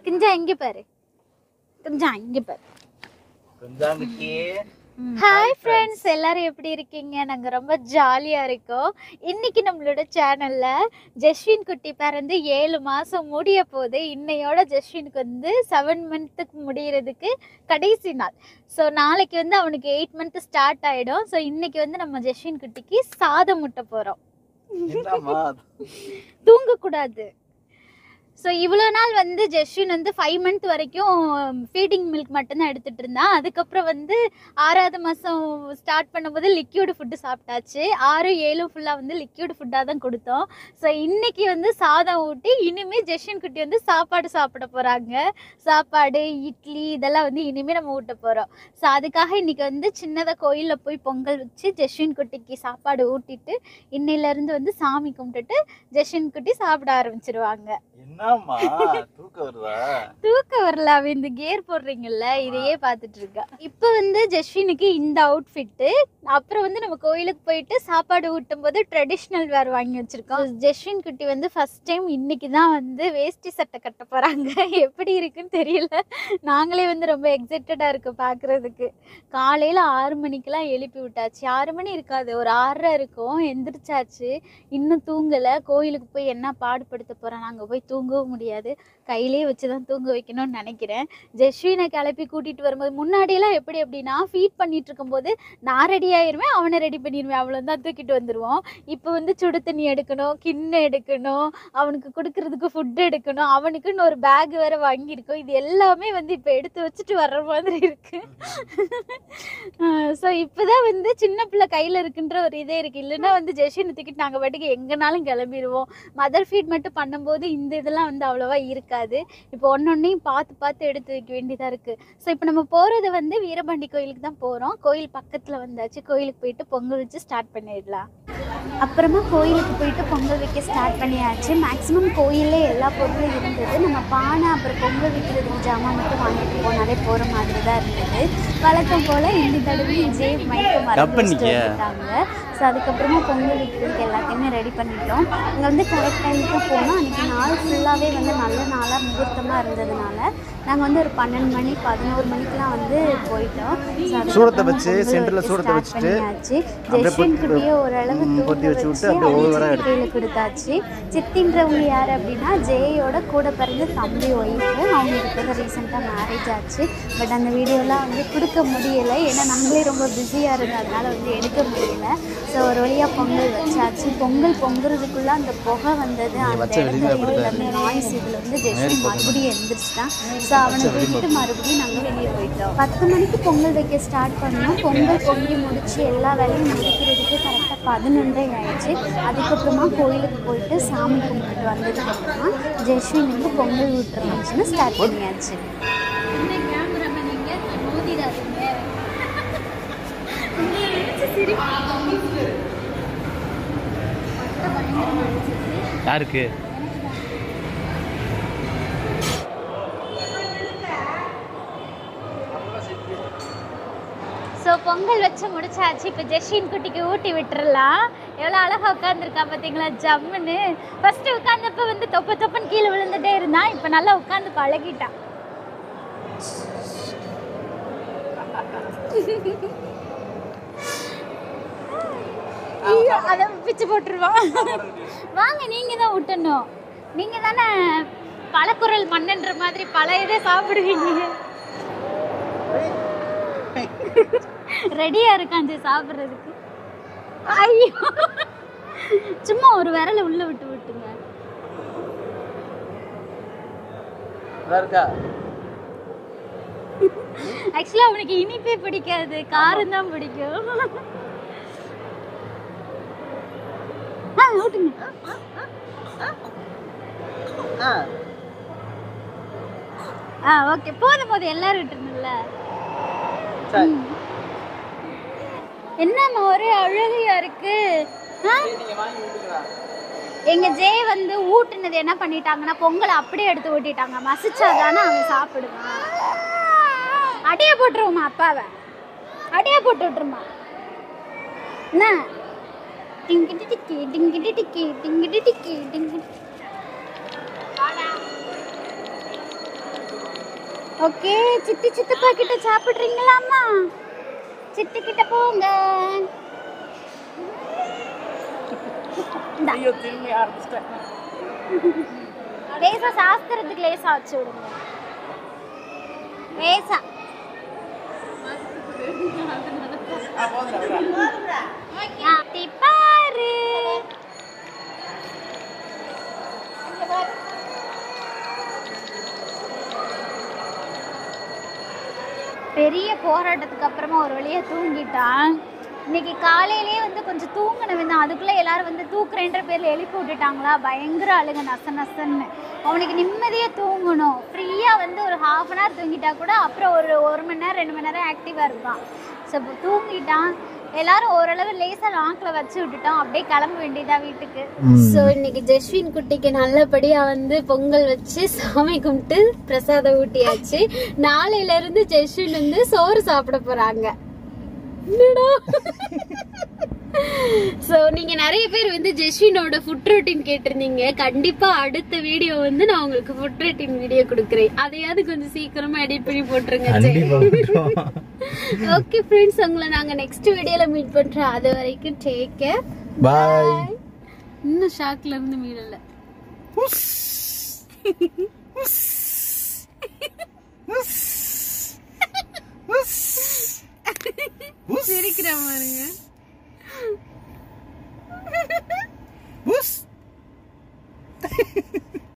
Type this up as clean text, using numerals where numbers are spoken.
கொஞ்சம் இங்க பாரு, கொஞ்சம் இங்க பாரு. ஹாய் ஃப்ரெண்ட்ஸ், எல்லாரும் எப்படி இருக்கீங்க? நாங்கள் ரொம்ப ஜாலியாக இருக்கோம். இன்னைக்கு நம்மளோட சேனலில் ஜஸ்வின் குட்டி பிறந்து 7 மாதம் முடிய போகுது. இன்னையோட ஜஸ்வினுக்கு வந்து 7 மந்த்துக்கு முடிகிறதுக்கு கடைசி நாள். ஸோ நாளைக்கு வந்து அவனுக்கு 8 மந்த் ஸ்டார்ட் ஆகிடும். ஸோ இன்னைக்கு வந்து நம்ம ஜஸ்வின் குட்டிக்கு சாதம் முட்ட போகிறோம். தூங்கக்கூடாது. ஸோ இவ்வளோ நாள் வந்து ஜஸ்வின் வந்து 5 மந்த் வரைக்கும் ஃபீடிங் மில்க் மட்டும்தான் எடுத்துகிட்டு இருந்தான். அதுக்கப்புறம் வந்து 6ஆவது மாதம் ஸ்டார்ட் பண்ணும்போது லிக்யூடு ஃபுட்டு சாப்பிட்டாச்சு. 6, 7 ஃபுல்லாக வந்து லிக்யூடு ஃபுட்டாக தான் கொடுத்தோம். ஸோ இன்றைக்கி வந்து சாதம் ஊட்டி இனிமேல் ஜஸ்வின் குட்டி வந்து சாப்பாடு சாப்பிட போகிறாங்க. சாப்பாடு, இட்லி இதெல்லாம் வந்து இனிமேல் நம்ம ஊட்ட போகிறோம். ஸோ அதுக்காக இன்றைக்கி வந்து சின்னதாக கோயிலில் போய் பொங்கல் வச்சு ஜஸ்வின் குட்டிக்கு சாப்பாடு ஊட்டிட்டு இன்னையிலேருந்து வந்து சாமி கும்பிட்டுட்டு ஜஸ்வின் குட்டி சாப்பிட ஆரம்பிச்சிருவாங்க. தூக்கம் வரல, அவ இந்த கியர் போடுறீங்கல்ல இதையே பார்த்துட்டு இருக்கா. இப்போ வந்து ஜஸ்வினுக்கு இந்த அவுட்ஃபிட்டு. அப்புறம் வந்து நம்ம கோயிலுக்கு போயிட்டு சாப்பாடு ஊட்டும் போது ட்ரெடிஷ்னல் வேர் வாங்கி வச்சிருக்கோம். ஜஸ்வின் குட்டி வந்து ஃபர்ஸ்ட் டைம் இன்னைக்கு தான் வந்து வேஷ்டி சட்டை கட்ட போறாங்க. எப்படி இருக்குன்னு தெரியல. நாங்களே வந்து ரொம்ப எக்ஸைட்டடா இருக்கு பார்க்கறதுக்கு. காலையில 6 மணிக்கெல்லாம் எழுப்பி விட்டாச்சு. 6 மணி இருக்காது, ஒரு 6:30 இருக்கும். எந்திரிச்சாச்சு, இன்னும் தூங்கலை. கோயிலுக்கு போய் என்ன பாடுபடுத்த போறேன், நாங்கள் போய் தூங்கவும் முடியாது, கையிலே வச்சு தான் தூங்க வைக்கணும்னு நினைக்கிறேன். ஜஸ்வினை கிளப்பி கூட்டிகிட்டு வரும்போது முன்னாடியெல்லாம் எப்படி அப்படின்னா ஃபீட் பண்ணிட்டு இருக்கும்போது நான் ரெடி ஆயிடுவேன், அவனை ரெடி பண்ணிடுவேன், அவ்வளோதான் தூக்கிட்டு வந்துடுவோம். இப்போ வந்து சுடு தண்ணி எடுக்கணும், கிண்ணம் எடுக்கணும், அவனுக்கு கொடுக்கறதுக்கு ஃபுட்டு எடுக்கணும், அவனுக்குன்னு ஒரு பேக் வேறு வாங்கியிருக்கோம். இது எல்லாமே வந்து இப்போ எடுத்து வச்சுட்டு வர்ற மாதிரி இருக்கு. ஸோ இப்போ தான் வந்து சின்ன பிள்ளை கையில் இருக்குன்ற ஒரு இதே இருக்குது. இல்லைன்னா வந்து ஜஸ்வினை தூக்கிட்டு நாங்கள் பாட்டுக்கு எங்கேனாலும் கிளம்பிடுவோம். மதர் ஃபீட் மட்டும் பண்ணும்போது இந்த இதெல்லாம் வந்து அவ்வளோவா இருக்காது. இப்போ ஒன்னொன்னையும் பார்த்து பார்த்து எடுத்து வைக்க வேண்டியதாக இருக்குது. ஸோ இப்போ நம்ம போகிறது வந்து வீரபாண்டி கோயிலுக்கு தான் போகிறோம். கோயில் பக்கத்தில் வந்தாச்சு. கோயிலுக்கு போயிட்டு பொங்கல் வச்சு ஸ்டார்ட் பண்ணிடலாம். அப்புறமா கோயிலுக்கு போயிட்டு பொங்கல் வைக்க ஸ்டார்ட் பண்ணியாச்சு. மேக்ஸிமம் கோயிலே எல்லா பொருளும் இருந்தது. நம்ம பானை அப்புறம் பொங்கல் வைக்கிறதுக்கு ஜாமான் மட்டும் வாங்கிட்டு போனாலே போகிற மாதிரி தான் இருந்தது. வழக்கம் போல் இந்த தடவை ஜெய் மைக்கு மறந்துட்டாங்க. ஸோ அதுக்கப்புறமா பொங்கல் வைக்கிறதுக்கு எல்லாத்தையுமே ரெடி பண்ணிட்டோம். இங்கே வந்து கரெக்ட் டைமுக்கு போனோம். அன்றைக்கி நாள் ஃபுல்லாகவே வந்து நல்ல நாளாக முகூர்த்தமாக இருந்ததுனால நாங்கள் வந்து ஒரு 12 மணி 11 மணிக்கெலாம் வந்து போயிட்டோம். சூடத்தை வச்சு சென்டரில் சூடத்தை வச்சுட்டு ஜஸ்வின் குட்டியை ஓரளவு தூக்கி வச்சு கையில் கொடுத்தாச்சு. சித்தின்றவங்க யார் அப்படின்னா ஜெயோட கூட பிறந்த தம்பி ஒய்ஃபு. அவங்களுக்கு வந்து ரீசெண்டாக மேரேஜ் ஆச்சு. பட் அந்த வீடியோலாம் வந்து கொடுக்க முடியலை, ஏன்னா நாங்களே ரொம்ப பிஸியாக இருந்ததுனால வந்து எடுக்க முடியல. ஸோ ஒரு வழியாக பொங்கல் வச்சாச்சு. பொங்கல் பொங்குறதுக்குள்ளே அந்த புகை வந்தது, அந்த இடத்துல அந்த நாய்ஸ் இதில் வந்து ஜஸ்வின் மறுபடியும் எழுந்திரிச்சிட்டான். ஸோ அவனை விட்டுட்டு மறுபடியும் நாங்கள் வெளியே போயிட்டோம். 10 மணிக்கு பொங்கல் வைக்க ஸ்டார்ட் பண்ணோம். பொங்கல் பொங்கி முடிச்சு எல்லா வேலையும் முடிக்கிறதுக்கு கரெக்டாக 11:30 ஆயிடுச்சு. அதுக்கப்புறமா கோயிலுக்கு போயிட்டு சாமி கும்பிட்டு வந்ததுக்கப்புறமா ஜஸ்வின் வந்து பொங்கல் ஊட்டுறதுன்னு ஸ்டார்ட் பண்ணியாச்சு. யாருக்கு ஸோ பொங்கல் வச்சு முடிச்சாச்சு. இப்போ ஜஸ்வின் குட்டிக்கு ஊட்டி விட்டுறலாம். எவ்வளோ அழகாக உட்காந்துருக்கா பார்த்தீங்களா, ஜம்முன்னு. ஃபஸ்ட்டு உட்காந்தப்போ வந்து தொப்ப தொப்பன்னு கீழே விழுந்துட்டே இருந்தான். இப்போ நல்லா உட்காந்து பழகிட்டான். அதை பிச்சு போட்டுருவான். வாங்க, நீங்கள் தான் விட்டணும். நீங்கள் தானே பழக்குரல் மன்னன்ற மாதிரி பல இதை சாப்பிடுவீங்க. ரெடியாக இருக்காஞ்சு சாப்பிட்றதுக்கு. ஐயோ, சும்மா ஒரு விரலை உள்ள விட்டு விட்டுங்க. ஆக்சுவலாக அவனுக்கு இனிப்பே பிடிக்காது, காரம் தான் பிடிக்கும். ஊட்டுங்க. ஓகே, போதும் போதும், எல்லாரும் விட்டுருணும்ல. என்னம்மா ஒரே அழகையா இருக்கு. எங்க ஜெய் வந்து ஊட்டுனது என்ன பண்ணிட்டாங்கன்னா பொங்கலை அப்படியே எடுத்து ஊட்டிட்டாங்க. மசிச்சாதானே அவன் சாப்பிடுவான். அடையா போட்டுருவோமா அப்பாவை, அடையா போட்டு விட்டுருமா என்ன? டிங்கிட்டு டிக்கி டிங்கிட்டு டிக்கி டிங்கிட்டு டிக்கி டிங்கிட்டு ஓகே, சித்தி சித்தப்பா கிட்ட சாப்பிடுறீங்களாம்மா? சித்தி கிட்ட போங்க. ஐயோ திரும்பி ஆரம்பிச்சிட்டேன். லேசா சாஸ்திரத்துக்கு லேசா வச்சு விடுங்க. லேசா பாரு. பெரிய போராட்டத்துக்கு அப்புறமா ஒரு வழியா தூங்கிட்டான். இன்னைக்கு காலையிலேயே வந்து கொஞ்சம் தூங்கினவன் தான். அதுக்குள்ளே எல்லாரும் வந்து தூக்குறேன்ற பேரில் எழுப்பி விட்டுட்டாங்களா, பயங்கர அழுக நச நசன்னு. அவனுக்கு நிம்மதியாக தூங்கணும். ஃப்ரீயாக வந்து ஒரு ½ அன் ஹவர் தூங்கிட்டா கூட அப்புறம் ஒரு மணி நேரம் 2 மணி நேரம் ஆக்டிவாக இருப்பான். ஸோ இப்போ தூங்கிட்டான். எல்லாரும் ஓரளவு லேசாக லாக்கில் வச்சு விட்டுட்டோம். அப்படியே கிளம்ப வேண்டியதா வீட்டுக்கு. ஸோ இன்னைக்கு ஜெஸ்வின் குட்டிக்கு நல்லபடியாக வந்து பொங்கல் வச்சு சாமி கும்பிட்டு பிரசாதம் ஊட்டியாச்சு. நாளையிலேருந்து ஜெஸ்வின் வந்து சோறு சாப்பிட போகிறாங்க. சோ நீங்க நிறைய பேர் வந்து ஜெஸ்வினோட ஃபுட் ரொட்டீன் கேட்டிருந்தீங்க. கண்டிப்பா அடுத்த வீடியோ வந்து நான் உங்களுக்கு ஃபுட் ரொட்டீன் வீடியோ கொடுக்குறேன். அதையாவது கொஞ்சம் சீக்கிரமா எடிட் பண்ணி போட்டுருங்க. ஓகே ஃப்ரெண்ட்ஸ், உங்களை நாங்க நெக்ஸ்ட் வீடியோல மீட் பண்றோம். அது வரைக்கும் டேக் கேர், பை. இன்னும் ஷாக்ல இருந்து மீறல. சிரிக்கிற பாருங்க.